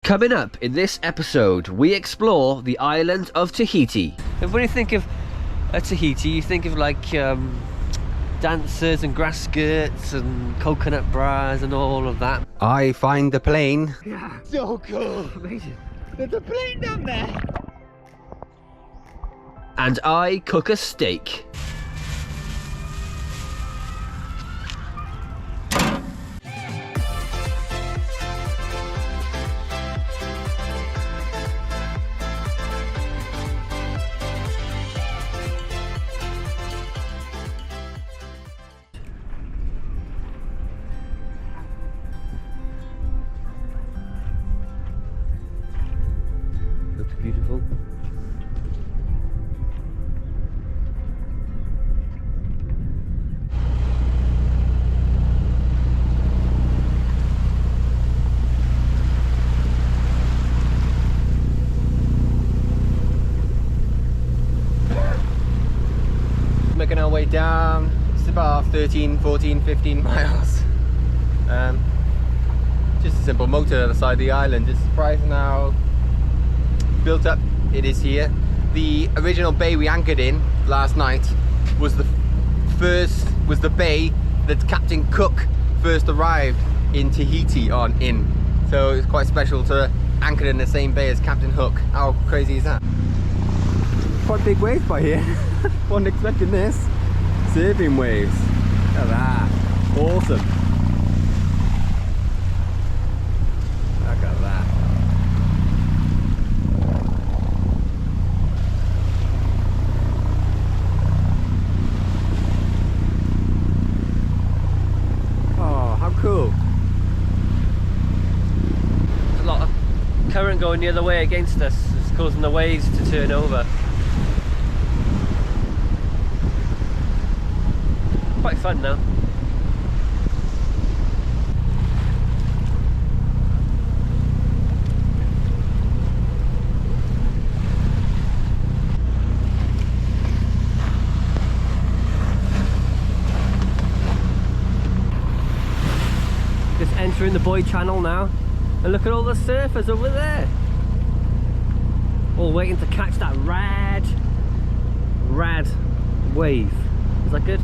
Coming up in this episode, we explore the island of Tahiti. And when you think of Tahiti, you think of like dancers and grass skirts and coconut bras and all of that. I find the plane. Yeah, So cool. amazing. There's a plane down there. And I cook a steak. Looks beautiful. Making our way down. It's about 13, 14, 15 miles. Just a simple motor on the side of the island. It's surprising how built up it is here. The original bay we anchored in last night was the bay that Captain Cook first arrived in Tahiti in. So it's quite special to anchor in the same bay as Captain Hook. How crazy is that? Quite big waves by here. Wasn't expecting this. Surfing waves. Look at that. Awesome. Look at that. Oh, how cool. There's a lot of current going the other way against us. It's causing the waves to turn over. Quite fun now. Just entering the Boy Channel now, and look at all the surfers over there, all waiting to catch that rad wave. Is that good?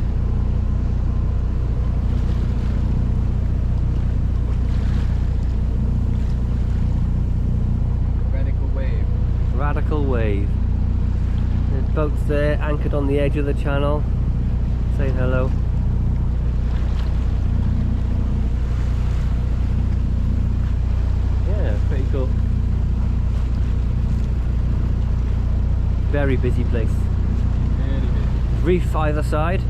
Radical wave. There's boats there anchored on the edge of the channel saying hello. Yeah, pretty cool. Very busy place. Really busy. Reef either side.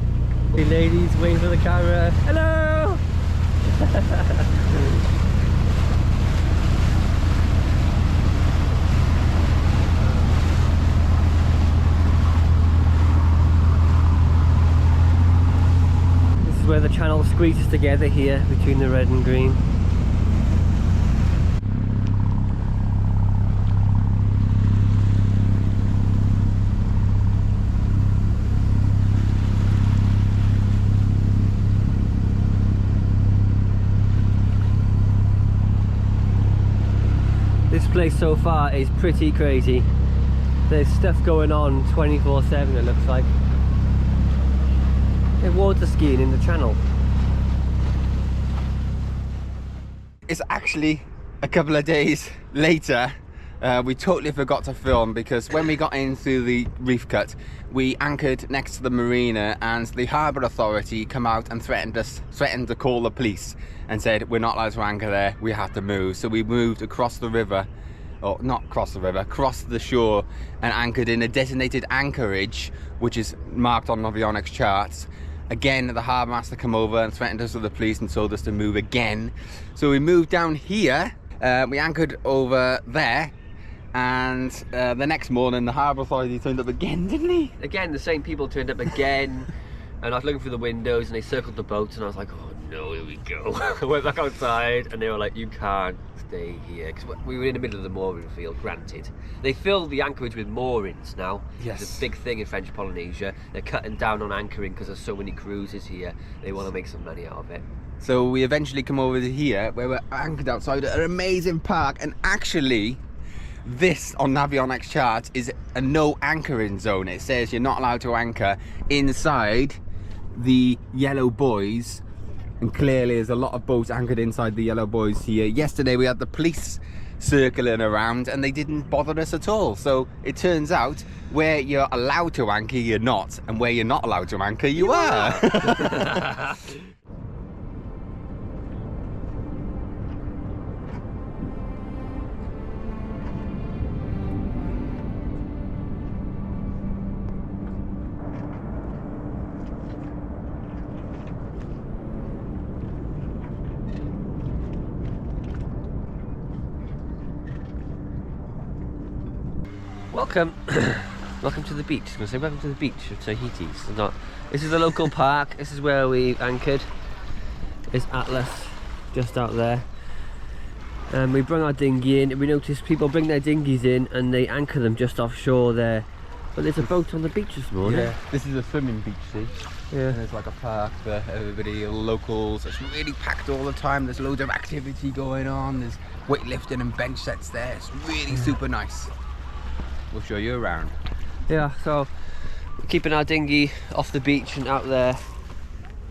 The ladies waiting for the camera. Hello! Where the channel squeezes together here between the red and green. This place so far is pretty crazy. There's stuff going on 24/7 it looks like. Water skiing in the channel. It's actually a couple of days later. We totally forgot to film because when we got into the Reef Cut, we anchored next to the marina and the harbour authority come out and threatened to call the police and said we're not allowed to anchor there, we have to move. So we moved across the river, or not across the river, across the shore, and anchored in a designated anchorage which is marked on avionics charts. Again, the harbour master come over and threatened us with the police and told us to move again. So we moved down here, we anchored over there, and the next morning the harbour authority turned up again, didn't he? Again, the same people turned up again, and I was looking through the windows and they circled the boat and I was like, oh no, here we go. I went back outside and they were like, you can't stay here, because we were in the middle of the mooring field. Granted, they filled the anchorage with moorings now. Yes. It's a big thing in French Polynesia. They're cutting down on anchoring because there's so many cruises here. They want to make some money out of it. So we eventually come over to here where we're anchored outside an amazing park, and actually this on Navionics charts is a no anchoring zone. It says you're not allowed to anchor inside the yellow buoys, and clearly there's a lot of boats anchored inside the yellow buoys here. Yesterday we had the police circling around and they didn't bother us at all. So it turns out where you're allowed to anchor you're not, and where you're not allowed to anchor you are. Welcome to the beach. I was going to say welcome to the beach of Tahiti. This is a local park. This is where we anchored. It's Atlas, just out there. And we bring our dinghy in. We noticed people bring their dinghies in and they anchor them just offshore there. But there's a boat on the beach this morning. Yeah, this is a swimming beach, see? Yeah. And there's like a park for everybody, locals. It's really packed all the time. There's loads of activity going on. There's weightlifting and bench sets there. It's really super nice. We'll show you around. Yeah, so we're keeping our dinghy off the beach and out there.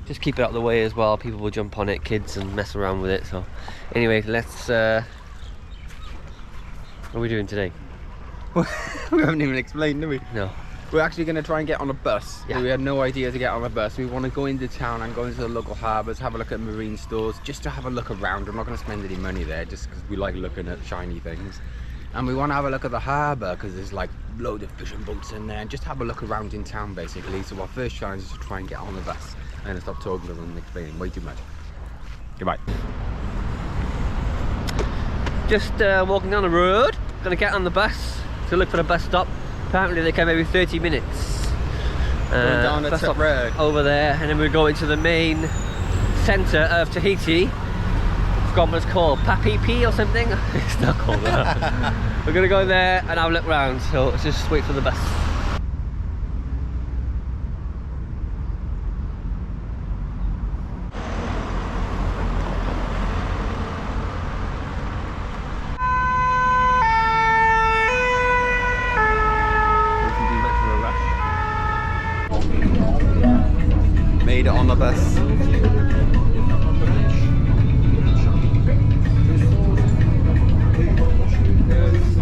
Just keep it out of the way as well. People will jump on it, kids, and mess around with it. So anyway, let's what are we doing today? We haven't even explained, do we? No. We're actually going to try and get on a bus. Yeah. We had no idea to get on a bus. We want to go into town and go into the local harbours, have a look at marine stores, just to have a look around. We're not going to spend any money there, just because we like looking at shiny things. And we want to have a look at the harbour because there's like loads of fishing boats in there, and just have a look around in town basically. So our first challenge is to try and get on the bus. I'm going to stop talking to them and explaining way too much. Goodbye. Just walking down the road, gonna get on the bus to look for the bus stop. Apparently they come every 30 minutes. Going down the bus top stop road. over there, and then we're going to the main centre of Tahiti. What it's called, Papeete or something. It's not called that. We're gonna go there and have a look round, so let's just wait for the bus. Made it on the bus.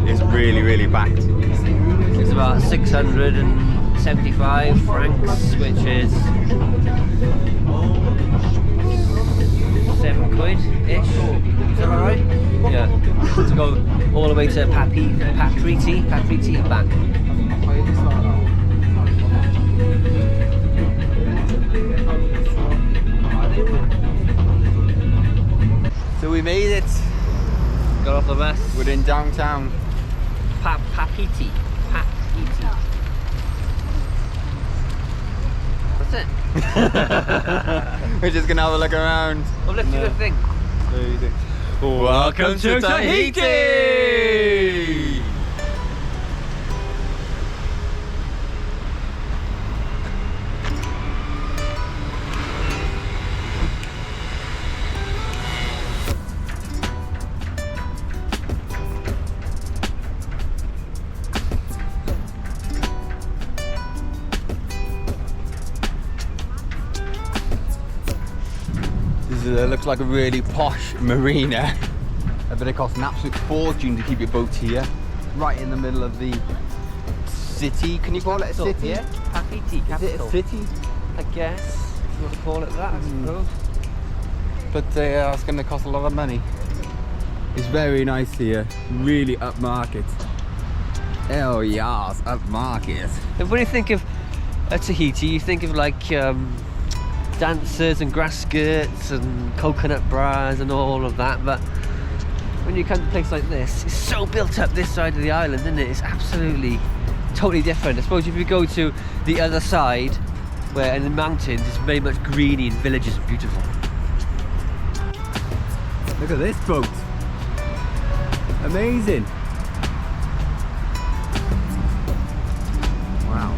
It's really packed. It's about 675 francs, which is £7-ish. Is that right? Yeah. To go all the way to Papeete and back. So we made it. Got off the bus. We're in downtown. Papeete. That's it. We're just gonna have a look around. Well, let's do the thing. Welcome to Tahiti! It looks like a really posh marina. I bet it costs an absolute fortune to keep your boat here, right in the middle of the city. Can you call it a city? Yeah, Papeete, capital. Is it a city? I guess, if you want to call it that, I suppose. But it's going to cost a lot of money. It's very nice here, really upmarket. Oh yes, upmarket. And when you think of Tahiti, you think of like dancers and grass skirts and coconut bras and all of that, but when you come to a place like this, it's so built up this side of the island, isn't it? It's absolutely totally different. I suppose if you go to the other side, where in the mountains it's very much greeny and villages are beautiful. Look at this boat. Amazing. Wow.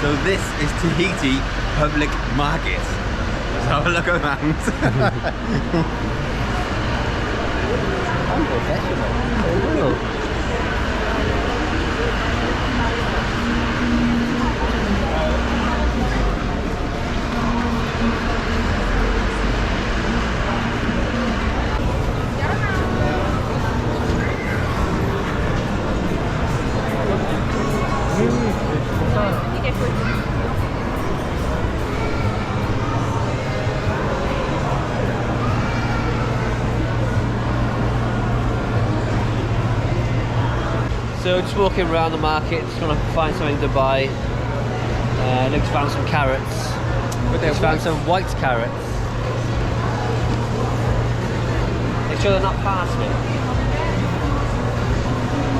So this is Tahiti Public Market. Let's have a look around. So just walking around the market, just trying to find something to buy. Luke's found some carrots. Luke's found some white carrots. Make sure they're not parsnip.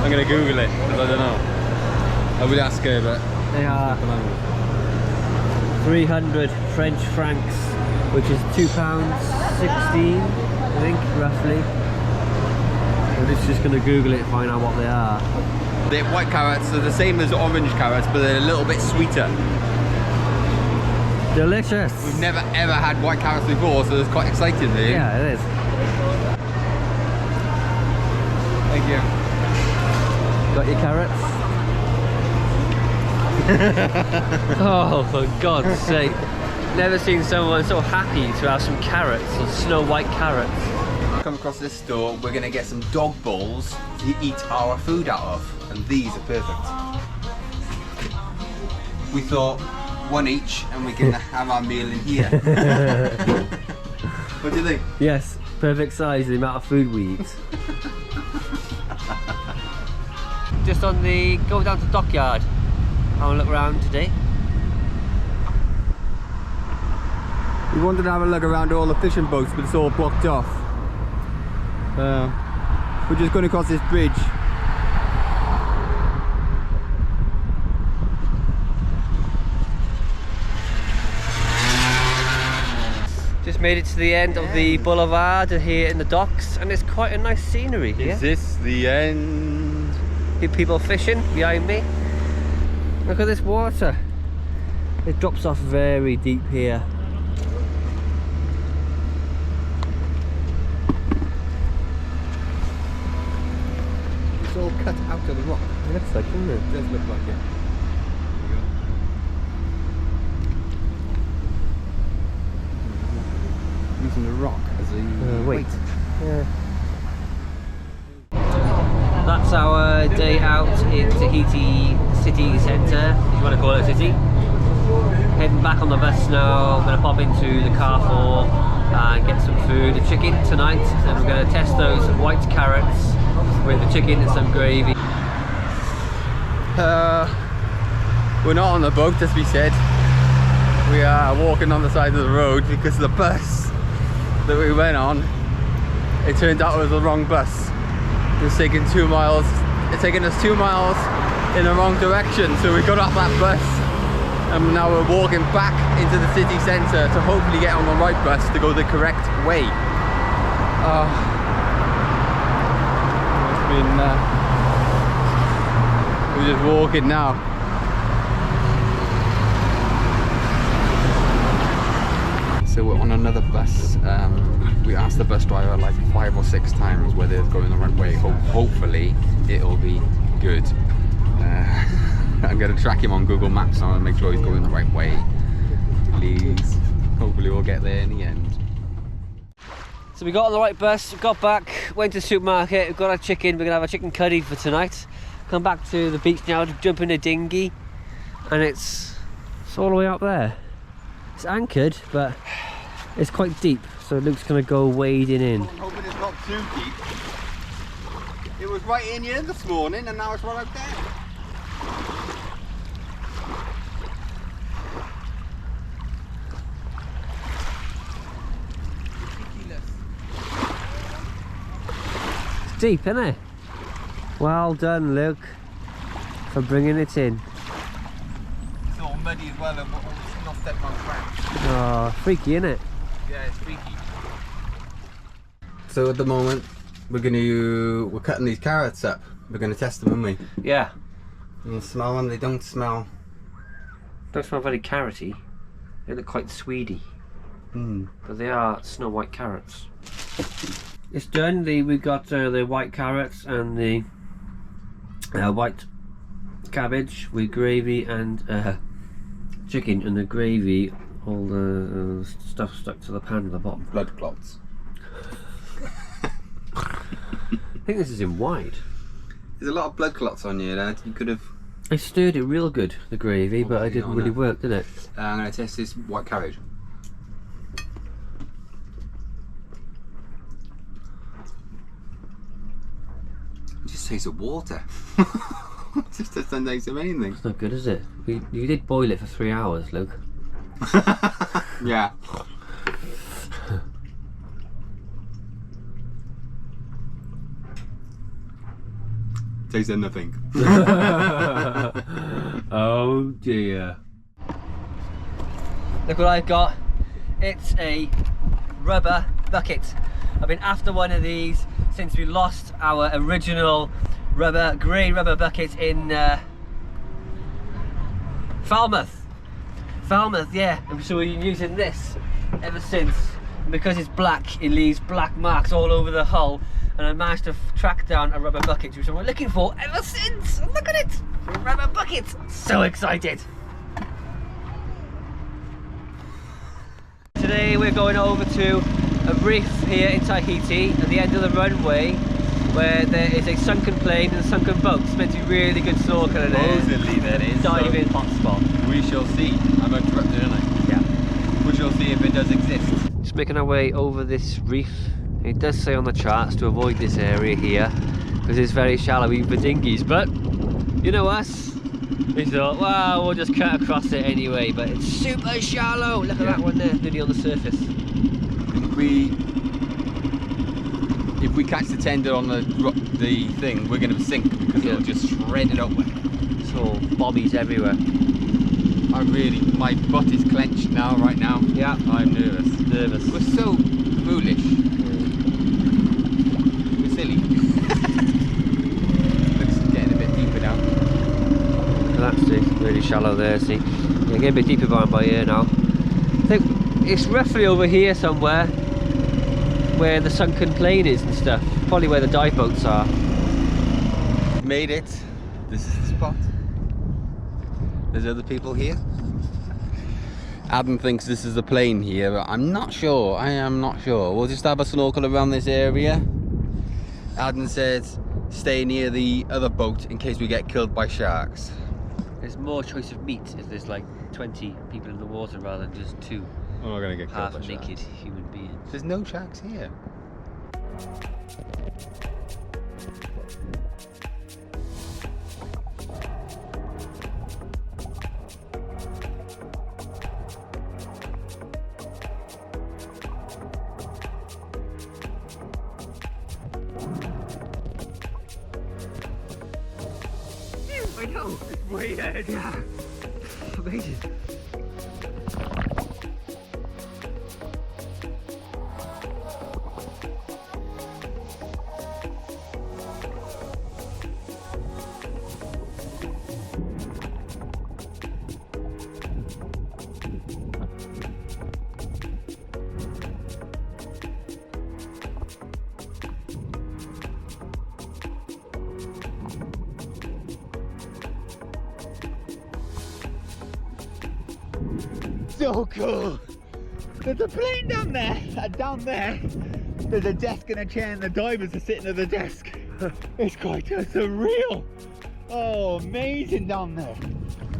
I'm gonna Google it because I don't know. I would ask her, but They are 300 French francs, which is £2.16, I think, roughly. I'm just going to Google it and find out what they are. the white carrots are the same as orange carrots, but they're a little bit sweeter. Delicious. We've never ever had white carrots before, so it's quite exciting, really. Yeah, it is. Thank you. Got your carrots? Oh, for God's sake. Never seen someone so happy to have some carrots, or snow white carrots. Come across this store, we're going to get some dog bowls to eat our food out of, and these are perfect. We thought one each and we can have our meal in here. What do you think? Yes, perfect size, the amount of food we eat. Just on the, go down to Dockyard. Have a look around today. We wanted to have a look around all the fishing boats, but it's all blocked off. We're just going to cross this bridge. Just made it to the end of the boulevard here in the docks, and it's quite a nice scenery here. Is this the end? People fishing behind me. Look at this water. It drops off very deep here. It's all cut out of the rock. It looks like, doesn't it? It does look like it. Using the rock as a weight. Yeah. That's our day out in Tahiti city centre, if you want to call it a city. Heading back on the bus now. I'm going to pop into the Carrefour and get some food, a chicken tonight. Then we're going to test those white carrots with the chicken and some gravy. We're not on the boat, as we said. We are walking on the side of the road because the bus that we went on, it turned out it was the wrong bus. It was taking 2 miles. It's taking us 2 miles in the wrong direction, so we got off that bus and now we're walking back into the city centre to hopefully get on the right bus to go the correct way. It's been we're just walking now. So we're on another bus. We asked the bus driver like 5 or 6 times whether it's going the right way. Hopefully it'll be good. I'm going to track him on Google Maps now and make sure he's going the right way. Please. Hopefully we'll get there in the end. So we got on the right bus, got back, went to the supermarket, we've got our chicken, we're going to have a chicken curry for tonight. Come back to the beach now to jump in a dinghy, and it's all the way up there. It's anchored, but it's quite deep, so Luke's going to go wading in. I'm hoping it's not too deep. It was right in here this morning and now it's right out there. It's deep, isn't it? Well done, Luke, for bringing it in. It's all muddy as well and not stepping on cracks. Oh, freaky, isn't it? Yeah, it's freaky. So at the moment, we're cutting these carrots up. We're gonna test them, aren't we? Yeah. You can smell them. They don't smell Don't smell very carroty. They look quite sweety. Mm. But they are snow white carrots. It's done. We've got the white carrots and the white cabbage with gravy and chicken, and the gravy, all the stuff stuck to the pan at the bottom. Blood clots. I think this is in wide. There's a lot of blood clots on you, lad. You could have... I stirred it real good, the gravy, but it didn't really work, did it? I'm going to test this white cabbage. It just tastes of water. It just doesn't taste of anything. It's not good, is it? You did boil it for 3 hours, Luke. Yeah. Tastes of nothing. Oh dear. Look what I've got. It's a rubber bucket. I've been after one of these since we lost our original grey rubber bucket in Falmouth, yeah. And so we've been using this ever since. And because it's black, it leaves black marks all over the hull. And I managed to track down a rubber bucket, which I've been looking for ever since. Look at it, a rubber bucket. So excited. Today we're going over to a reef here in Tahiti at the end of the runway, where there is a sunken plane and a sunken boat. It's meant to be really good snorkeling there. Supposedly there is. Diving hotspot. We shall see. I'm interrupted, aren't I? Yeah. We shall see if it does exist. Just making our way over this reef. It does say on the charts to avoid this area here because it's very shallow even for dinghies, but you know us, we thought, well, we'll just cut across it anyway, but it's super shallow. Look at that one there, nearly on the surface. If we catch the tender on the thing, we're going to sink because it'll just shred it open. It's all bobbies everywhere. My butt is clenched now, right now. Yeah. I'm nervous. We're so foolish. We're silly. Looks getting a bit deeper now. That's it, really shallow there, see. Yeah, getting a bit deeper by here now. I think it's roughly over here somewhere where the sunken plane is and stuff. Probably where the dive boats are. Made it. This is the spot. There's other people here. Adam thinks this is the plane here, but I'm not sure. I am not sure. We'll just have a snorkel around this area. Adam said stay near the other boat in case we get killed by sharks. There's more choice of meat if there's like 20 people in the water rather than just 2 I'm not going to get killed by half-naked sharks. human beings. There's no sharks here. I know, it's weird. Yeah. Amazing. So cool! There's a plane down there, and there's a desk and a chair, and the divers are sitting at the desk. It's quite surreal. Oh, amazing down there.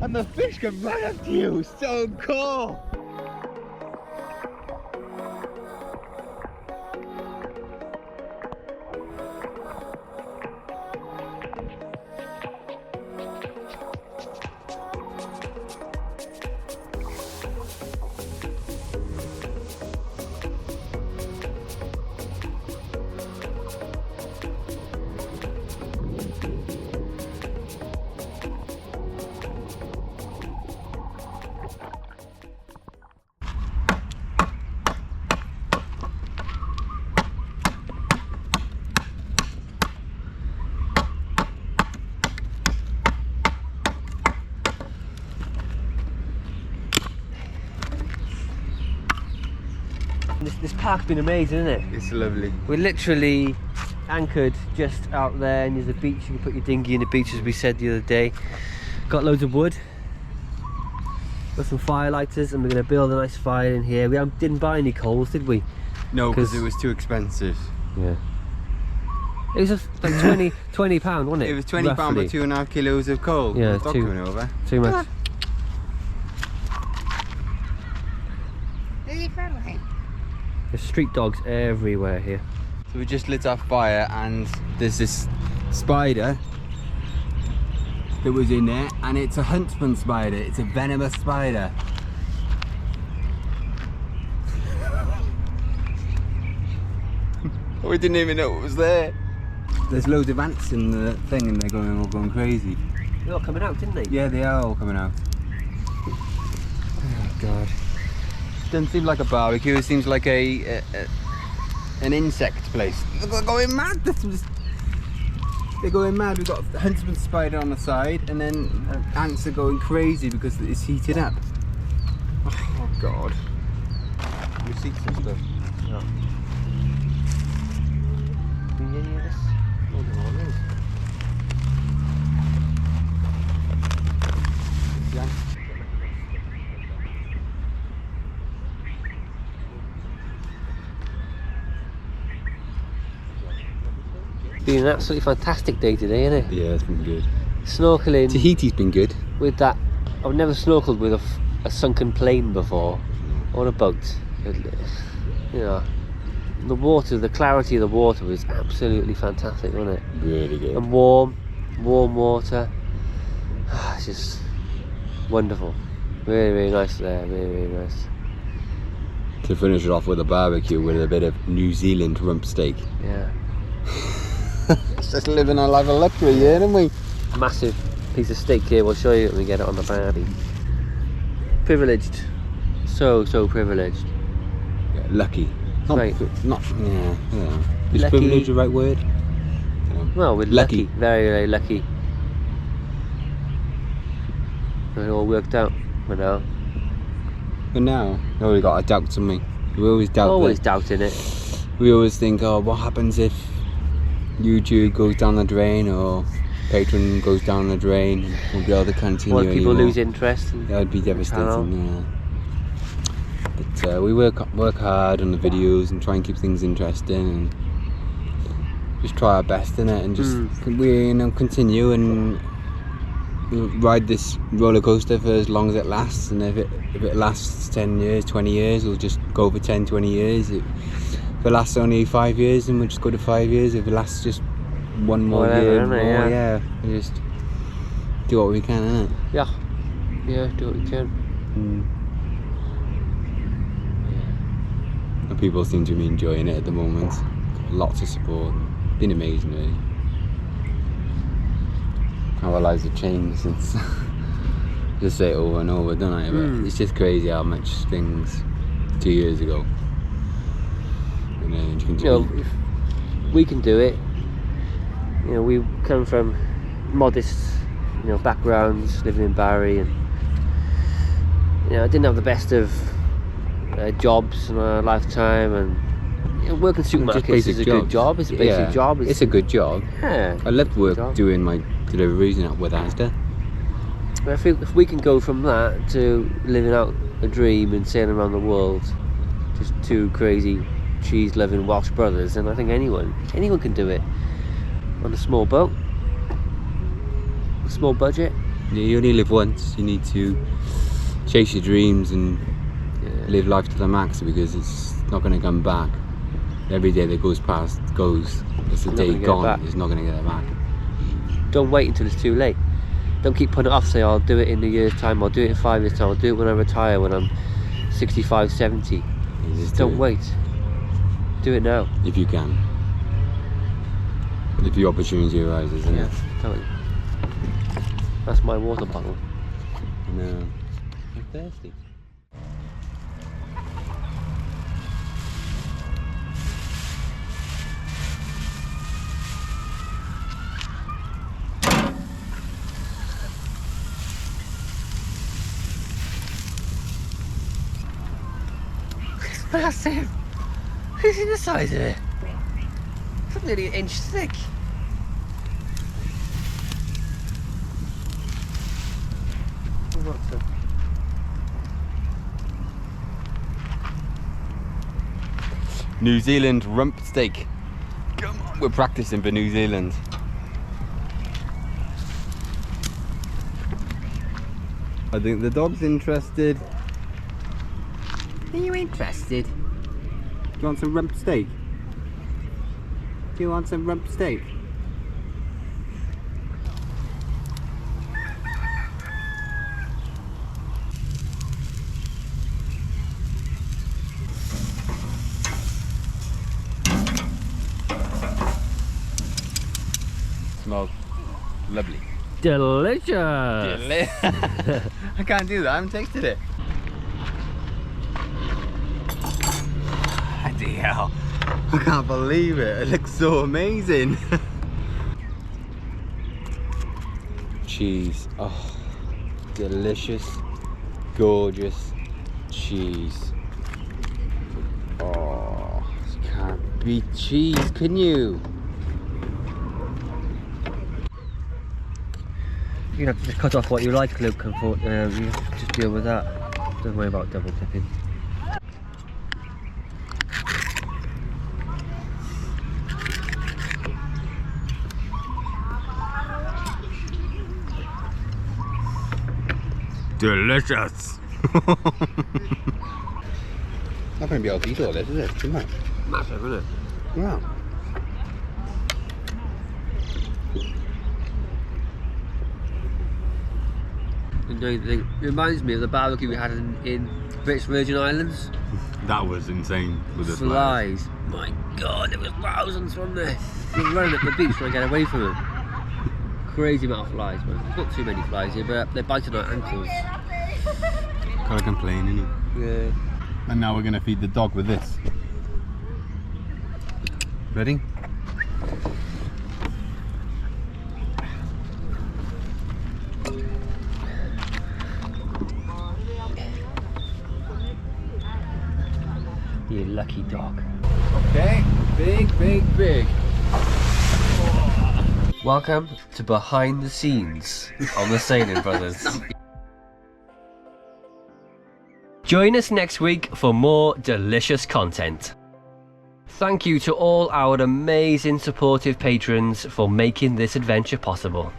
And the fish come right up to you, so cool! This park's been amazing, isn't it? It's lovely. We're literally anchored just out there, and there's a beach. You can put your dinghy in the beach, as we said the other day. Got loads of wood. Got some firelighters, and we're going to build a nice fire in here. We didn't buy any coals, did we? No, because it was too expensive. Yeah. It was just like £20, wasn't it? It was £20 for 2.5 kilos of coal. Yeah, coming over. Too much. There's street dogs everywhere here. So we just lit our fire, and there's this spider that was in there, and it's a huntsman spider. It's a venomous spider. We didn't even know it was there. There's loads of ants in the thing, and they're all going crazy. They're all coming out, didn't they? Yeah, they are all coming out. Oh God. Doesn't seem like a barbecue. It seems like an insect place. They're going mad. They're going mad. We've got a huntsman spider on the side, and then ants are going crazy because it's heated up. Oh God. Receipts and stuff. Yeah. Can you hear this? Oh, no, it is. Yeah. Been an absolutely fantastic day today, isn't it? Yeah, it's been good. Snorkeling. Tahiti's been good. With that, I've never snorkeled with a sunken plane before, or a boat. You know, the water, the clarity of the water was absolutely fantastic, wasn't it? Really good. And warm water. It's just wonderful. Really, really nice there. Really, really nice. To finish it off with a barbecue with a bit of New Zealand rump steak. Yeah. It's just living a life of luxury, yeah, isn't we? Massive piece of steak here. We'll show you when we get it on the barbie. Privileged. So privileged. Yeah, lucky. Right. Not. Yeah. Is Lucky. privilege the right word? Well, we're lucky. Very, very lucky. It all worked out for now. But now, we got our doubts on me. We always doubt. Always doubting it. We always think, oh, what happens if YouTube goes down the drain, or Patreon goes down the drain? We'll be able to continue. Or people anymore. lose interest. That would be devastating. Yeah. But we work hard on the videos and try and keep things interesting, and just try our best in it, and just continue and ride this roller coaster for as long as it lasts. And if it lasts 10 years, 20 years, we'll just go for 10, 20 years. If it lasts only 5 years, then we'll just go to 5 years. If it lasts just one more year, yeah, we just do what we can, innit? Yeah, do what we can. And people seem to be enjoying it at the moment. Lots of support. Been amazing, really. How our lives have changed since. Just say it over and over, don't I? But it's just crazy how much things 2 years ago. And then you can if we can do it. You know, we come from modest, backgrounds, living in Barry, and I didn't have the best of jobs in our lifetime, and working supermarkets is a good job. It's a basic job. It's a good job. Yeah. I love work doing my deliveries with Asda. But I feel if we can go from that to living out a dream and sailing around the world, just two crazy cheese-loving Welsh brothers, then I think anyone can do it on a small boat, a small budget. Yeah, you only live once. You need to chase your dreams and live life to the max, because it's not going to come back. Every day that goes past goes. It's a day gone. It's not going to get it back. Don't wait until it's too late. Don't keep putting it off. Say, I'll do it in a year's time. I'll do it in 5 years' time. I'll do it when I retire, when I'm 65, 70. Don't wait. Do it now. If you can. If the opportunity arises, isn't it? Totally. That's my water bottle. No. I'm thirsty. Massive. This is the size of it. It's nearly an inch thick. New Zealand rump steak. Come on, we're practicing for New Zealand. I think the dog's interested. Are you interested? Do you want some rump steak? Do you want some rump steak? Smells lovely. Delicious! I can't do that, I haven't tasted it. Bloody hell. I can't believe it. It looks so amazing. Cheese. Oh, delicious, gorgeous cheese. Oh, you can't beat cheese, can you? You have to just cut off what you like, Luke, and you have to just deal with that. Don't worry about double dipping. Delicious! Not going to be able to eat all this, is it? Too much. Massive, isn't it? Yeah. It reminds me of the barbecue we had in British Virgin Islands. That was insane with the Flies. My God, there was thousands from there. We were running up the beach trying to get away from them. Crazy amount of flies, man. There's not too many flies here, but they're biting our ankles. Can't complain, innit? Yeah. And now we're going to feed the dog with this. Ready? You lucky dog. Okay, big. Welcome to Behind the Scenes on the Sailing Brothers. Join us next week for more delicious content. Thank you to all our amazing supportive patrons for making this adventure possible.